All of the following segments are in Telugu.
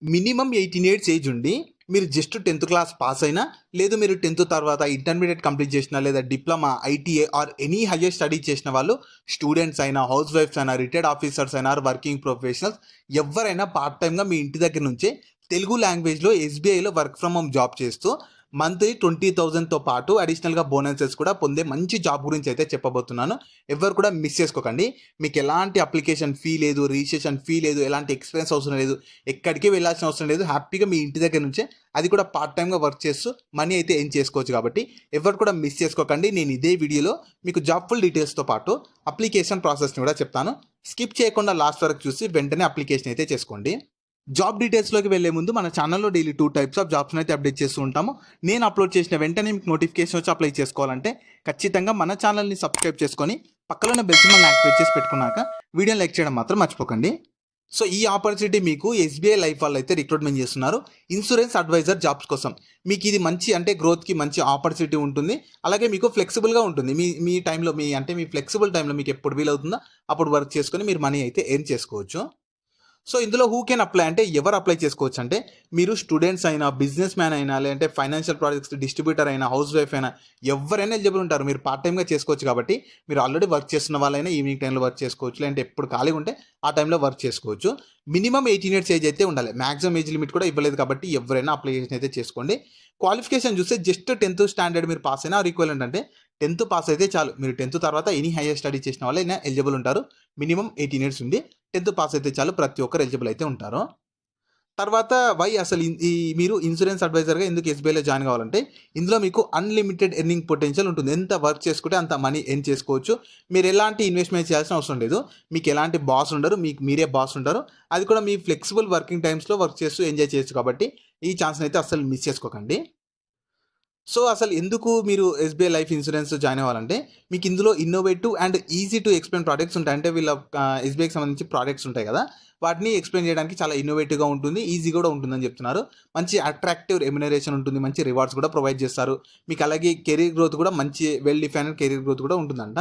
మినిమమ్ 18 ఇయర్స్ ఏజ్ ఉండి మీరు జస్ట్ 10th క్లాస్ పాస్ అయినా, లేదు మీరు 10th తర్వాత ఇంటర్మీడియట్ కంప్లీట్ చేసినా, లేదా diploma, ITI or any hire study చేసిన వాళ్ళు, స్టూడెంట్స్ అయినా, హౌస్ వైఫ్స్ అయినా, రిటైర్డ్ ఆఫీసర్స్ అయినా, వర్కింగ్ ప్రొఫెషనల్స్ ఎవరైనా పార్ట్ టైమ్గా మీ ఇంటి దగ్గర నుంచే తెలుగు లాంగ్వేజ్లో ఎస్బీఐలో వర్క్ ఫ్రమ్ హోమ్ జాబ్ చేస్తూ మంత్లీ 20,000తో పాటు అడిషనల్గా బోనసెస్ కూడా పొందే మంచి జాబ్ గురించి అయితే చెప్పబోతున్నాను. ఎవరు కూడా మిస్ చేసుకోకండి. మీకు ఎలాంటి అప్లికేషన్ ఫీ లేదు, రిజిస్ట్రేషన్ ఫీ లేదు, ఎలాంటి ఎక్స్పీరియన్స్ అవసరం లేదు, ఎక్కడికి వెళ్ళాల్సిన అవసరం లేదు. హ్యాపీగా మీ ఇంటి దగ్గర నుంచే అది కూడా పార్ట్ టైమ్గా వర్క్ చేస్తూ మనీ అయితే ఏం చేసుకోవచ్చు. కాబట్టి ఎవరు కూడా మిస్ చేసుకోకండి. నేను ఇదే వీడియోలో మీకు జాబ్ ఫుల్ డీటెయిల్స్తో పాటు అప్లికేషన్ ప్రాసెస్ని కూడా చెప్తాను. స్కిప్ చేయకుండా లాస్ట్ వరకు చూసి వెంటనే అప్లికేషన్ అయితే చేసుకోండి. జాబ్ డీటెయిల్స్లోకి వెళ్ళే ముందు మన ఛానల్లో డైలీ 2 టైప్స్ ఆఫ్ జాబ్స్ని అయితే అప్డేట్ చేస్తూ ఉంటాము. నేను అప్లోడ్ చేసిన వెంటనే మీకు నోటిఫికేషన్ వచ్చి అప్లై చేసుకోవాలంటే ఖచ్చితంగా మన ఛానల్ని సబ్స్క్రైబ్ చేసుకొని పక్కన బెల్ సింబల్ని యాక్టివేట్ చేసి పెట్టుకున్నాక వీడియోని లైక్ చేయడం మాత్రం మర్చిపోకండి. సో ఈ ఆపర్చునిటీ మీకు ఎస్బీఐ లైఫ్ వాళ్ళు అయితే రిక్రూట్మెంట్ చేస్తున్నారు ఇన్సూరెన్స్ అడ్వైజర్ జాబ్స్ కోసం. మీకు ఇది మంచి అంటే గ్రోత్కి మంచి ఆపర్చునిటీ ఉంటుంది. అలాగే మీకు ఫ్లెక్సిబుల్గా ఉంటుంది. మీ టైంలో మీ ఫ్లెక్సిబుల్ టైంలో మీకు ఎప్పుడు వీలవుతుందో అప్పుడు వర్క్ చేసుకొని మీరు మనీ అయితే ఎర్న్ చేసుకోవచ్చు. సో ఇందులో హూ కెన్ అప్లై అంటే ఎవరు అప్లై చేసుకోవచ్చు అంటే మీరు స్టూడెంట్స్ అయినా, బిజినెస్ మ్యాన్ అయినా, లేదంటే ఫైనాన్షియల్ ప్రాజెక్ట్స్ డిస్ట్రిబ్యూటర్ అయినా, హౌస్ వైఫ్ అయినా ఎవరైనా ఎలిజిబుల్ ఉంటారు. మీరు పార్ట్ టైమ్గా చేసుకోవచ్చు. కాబట్టి మీరు ఆల్రెడీ వర్క్ చేస్తున్న వాళ్ళైనా ఈవినింగ్ టైంలో వర్క్ చేసుకోవచ్చు, లేదంటే ఎప్పుడు ఖాళీగా ఉంటే ఆ టైంలో వర్క్ చేసుకోవచ్చు. మినిమం 18 ఇయర్స్ ఏజ్ అయితే ఉండాలి. మ్యాక్సిమం ఏజ్ లిమిట్ కూడా ఇవ్వలేదు. కాబట్టి ఎవరైనా అప్లికేషన్ అయితే చేసుకోండి. క్వాలిఫికేషన్ చూస్తే జస్ట్ 10th స్టాండర్డ్ మీరు పాస్ అయినా ఈక్వలెంట్ అంటే 10th పాస్ అయితే చాలు. మీరు 10th తర్వాత ఎనీ హైయర్ స్టడీ చేసిన వాళ్ళైనా ఎలిజిబుల్ ఉంటారు. మినిమం 18 ఇయర్స్ ఉంది, 10th పాస్ అయితే చాలు. ప్రతి ఒక్కరు ఎలిజిబుల్ అయితే ఉంటారు. తర్వాత అసలు మీరు ఇన్సూరెన్స్ అడ్వైజర్గా ఎందుకు ఎస్బీఐలో జాయిన్ కావాలంటే ఇందులో మీకు అన్లిమిటెడ్ ఎర్నింగ్ పొటెన్షియల్ ఉంటుంది. ఎంత వర్క్ చేసుకుంటే అంత మనీ ఎర్న్ చేసుకోవచ్చు. మీరు ఎలాంటి ఇన్వెస్ట్మెంట్ చేయాల్సిన అవసరం లేదు. మీకు ఎలాంటి బాస్ ఉండరు, మీకు మీరే బాస్ ఉంటారు. అది కూడా మీ ఫ్లెక్సిబుల్ వర్కింగ్ టైమ్స్లో వర్క్ చేస్తూ ఎంజాయ్ చేయొచ్చు. కాబట్టి ఈ ఛాన్స్ని అయితే అసలు మిస్ చేసుకోకండి. సో అసలు ఎందుకు మీరు ఎస్బీఐ లైఫ్ ఇన్సూరెన్స్ జాయిన్ అవ్వాలంటే మీకు ఇందులో innovative and easy to explain products ఉంటాయి. అంటే వీళ్ళ ఎస్బీఐకి సంబంధించి ప్రోడక్ట్స్ ఉంటాయి కదా, వాటిని ఎక్స్ప్లెయిన్ చేయడానికి చాలా ఇన్నోవేటివ్గా ఉంటుంది, ఈజీ కూడా ఉంటుందని చెప్తున్నారు. మంచి అట్రాక్టివ్ రెమ్యునరేషన్ ఉంటుంది, మంచి రివార్డ్స్ కూడా ప్రొవైడ్ చేస్తారు. మీకు అలాగే కెరీర్ గ్రోత్ కూడా మంచి వెల్ డిఫైన్డ్ కెరీర్ గ్రోత్ కూడా ఉంటుందంట.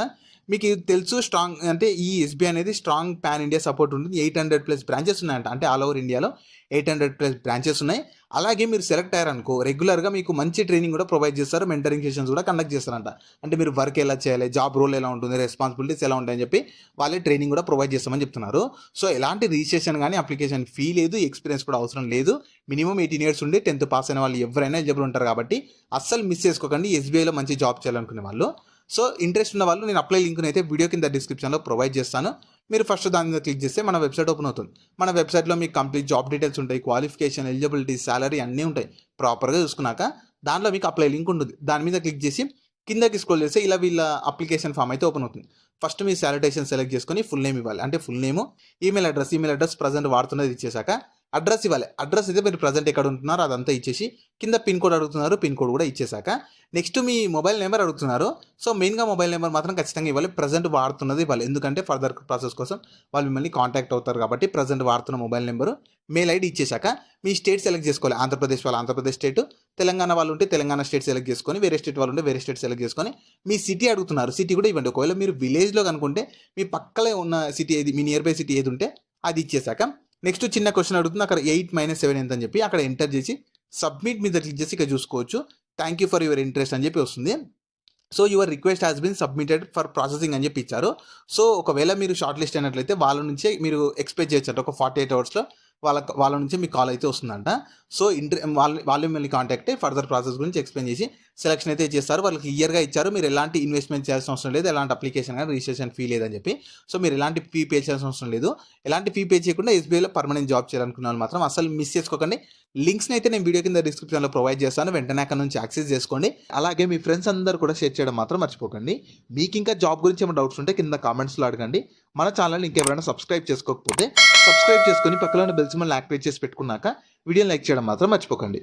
మీకు ఇది తెలుసు స్ట్రాంగ్ అంటే ఈ ఎస్బీఐ అనేది స్ట్రాంగ్ పాన్ ఇండియా సపోర్ట్ ఉంటుంది. 800+ బ్రాంచెస్ ఉన్నాయంట. అంటే ఆల్ ఓవర్ ఇండియాలో 800+ బ్రాంచెస్ ఉన్నాయి. అలాగే మీరు సెలెక్ట్ అయ్యారనుకో రెగ్యులర్గా మీకు మంచి ట్రైనింగ్ కూడా ప్రొవైడ్ చేస్తారు. మెంటరింగ్ సెషన్స్ కూడా కండక్ట్ చేస్తారంట. అంటే మీరు వర్క్ ఎలా చేయాలి, జాబ్ రోల్ ఎలా ఉంటుంది, రెస్పాన్సిబిలిటీస్ ఎలా ఉంటాయని చెప్పి వాళ్ళే ట్రైనింగ్ కూడా ప్రొవైడ్ చేస్తామని చెప్తున్నారు. సో ఎలాంటి రిజిస్ట్రేషన్ కానీ అప్లికేషన్ ఫీ లేదు, ఎక్స్పీరియన్స్ కూడా అవసరం లేదు. మినిమం 18 ఇయర్స్ ఉండి 10th పాస్ అయిన వాళ్ళు ఎవరైనా ఎలిజిబుల్ ఉంటారు. కాబట్టి అస్సలు మిస్ చేసుకోకండి ఎస్బీఐలో మంచి జాబ్ చేయాలనుకునే వాళ్ళు. సో ఇంట్రెస్ట్ ఉన్న వాళ్ళు నేను అప్లై లింక్ని అయితే వీడియో కింద డిస్క్రిప్షన్లో ప్రొవైడ్ చేస్తాను. మీరు ఫస్ట్ దాని మీద క్లిక్ చేస్తే మన వెబ్సైట్ ఓపెన్ అవుతుంది. మన వెబ్సైట్లో మీకు కంప్లీట్ జాబ్ డీటెయిల్స్ ఉంటాయి, క్వాలిఫికేషన్, ఎలిజిబిలిటీ, సాలరీ అన్నీ ఉంటాయి. ప్రాపర్గా చూసుకున్నాక దాంట్లో మీకు అప్లై లింక్ ఉంటుంది. దాని మీద క్లిక్ చేసి కిందకి స్క్రోల్ చేస్తే ఇలా వీళ్ళ అప్లికేషన్ ఫామ్ అయితే ఓపెన్ అవుతుంది. ఫస్ట్ మీ శానిటేషన్ సెలెక్ట్ చేసుకొని ఫుల్ నేమ్ ఇవ్వాలి. అంటే full name, email address present వాడుతున్నది ఇచ్చేసాక అడ్రస్ ఇవ్వాలి. అడ్రస్ అయితే మీరు ప్రజెంట్ ఎక్కడ ఉంటున్నారో అదంతా ఇచ్చేసి కింద పిన్ కోడ్ అడుగుతున్నారు, పిన్ కోడ్ కూడా ఇచ్చేసాక నెక్స్ట్ మీ మొబైల్ నెంబర్ అడుగుతున్నారు. సో మెయిన్గా మొబైల్ నెంబర్ మాత్రం ఖచ్చితంగా ఇవ్వాలి. ప్రజెంట్ వాడుతున్నది ఇవ్వాలి. ఎందుకంటే ఫర్దర్ ప్రాసెస్ కోసం వాళ్ళు మిమ్మల్ని కాంటాక్ట్ అవుతారు. కాబట్టి ప్రజెంట్ వాడుతున్న మొబైల్ నెంబరు, మెయిల్ ఐడి ఇచ్చేసాక మీ స్టేట్ సెలెక్ట్ చేసుకోవాలి. ఆంధ్రప్రదేశ్ వాళ్ళు ఆంధ్రప్రదేశ్ స్టేట్, తెలంగాణ వాళ్ళు ఉంటే తెలంగాణ స్టేట్ సెలెక్ట్ చేసుకొని, వేరే స్టేట్ వాళ్ళు ఉంటే వేరే స్టేట్ సెలెక్ట్ చేసుకొని మీ సిటీ అడుగుతున్నారు, సిటీ కూడా ఇవ్వండి. ఒకవేళ మీరు విలేజ్లో కనుకుంటే మీ పక్కలే ఉన్న సిటీ ఏది, మీ నియర్ బై సిటీ ఏది ఉంటే అది ఇచ్చేసాక నెక్స్ట్ చిన్న క్వశ్చన్ అడుగుతుంది. అక్కడ 8 - 7 ఎంత అని చెప్పి అక్కడ ఎంటర్ చేసి సబ్మిట్ మీద క్లిక్ చేసి ఇక్కడ చూసుకోవచ్చు. Thank you for your interest అని చెప్పి వస్తుంది. So your request has been submitted for processing అని చెప్పి ఇచ్చారు. సో ఒకవేళ మీరు షార్ట్ లిస్ట్ అయినట్లయితే వాళ్ళ నుంచే మీరు ఎక్స్పెక్ట్ చేయొచ్చు. ఒక 48 అవర్స్లో వాళ్ళ నుంచి మీకు కాల్ అయితే వస్తుందంట. సో వాళ్ళు మిమ్మల్ని కాంటాక్ట్ అయ్యి ఫర్దర్ ప్రాసెస్ గురించి ఎక్స్ప్లెయిన్ చేసి సెలక్షన్ అయితే చేస్తారు. వాళ్ళకి క్లియర్గా ఇచ్చారు మీరు ఎలాంటి ఇన్వెస్ట్మెంట్ చేయాల్సిన అవసరం లేదు, ఎలాంటి అప్లికేషన్ కానీ రిజిస్ట్రేషన్ ఫీ లేదని చెప్పి. సో మీరు ఎలాంటి ఫీ పే చేయాల్సిన అవసరం లేదు. ఎలాంటి ఫీ పే చేయకుండా ఎస్బీఐలో పర్మనెంట్ జాబ్ చేయాలనుకున్న వాళ్ళు మాత్రం అసలు మిస్ చేసుకోకండి. లింక్స్ని అయితే నేను వీడియో కింద డిస్క్రిప్షన్లో ప్రొవైడ్ చేస్తాను. వెంటనే అక్కడ నుంచి యాక్సెస్ చేసుకోండి. అలాగే మీ ఫ్రెండ్స్ అందరూ కూడా షేర్ చేయడం మాత్రం మర్చిపోకండి. మీకు ఇంకా జాబ్ గురించి ఏమైనా డౌట్స్ ఉంటే కింద కామెంట్స్లో అడగండి. మన ఛానల్ని ఇంకెవరైనా సబ్స్క్రైబ్ చేసుకోకపోతే సబ్స్క్రైబ్ చేసుకొని పక్కన బెల్ సింబల్ యాక్టివేట్ చేసి పెట్టుకున్నాక వీడియోని లైక్ చేయడం మాత్రం మర్చిపోకండి.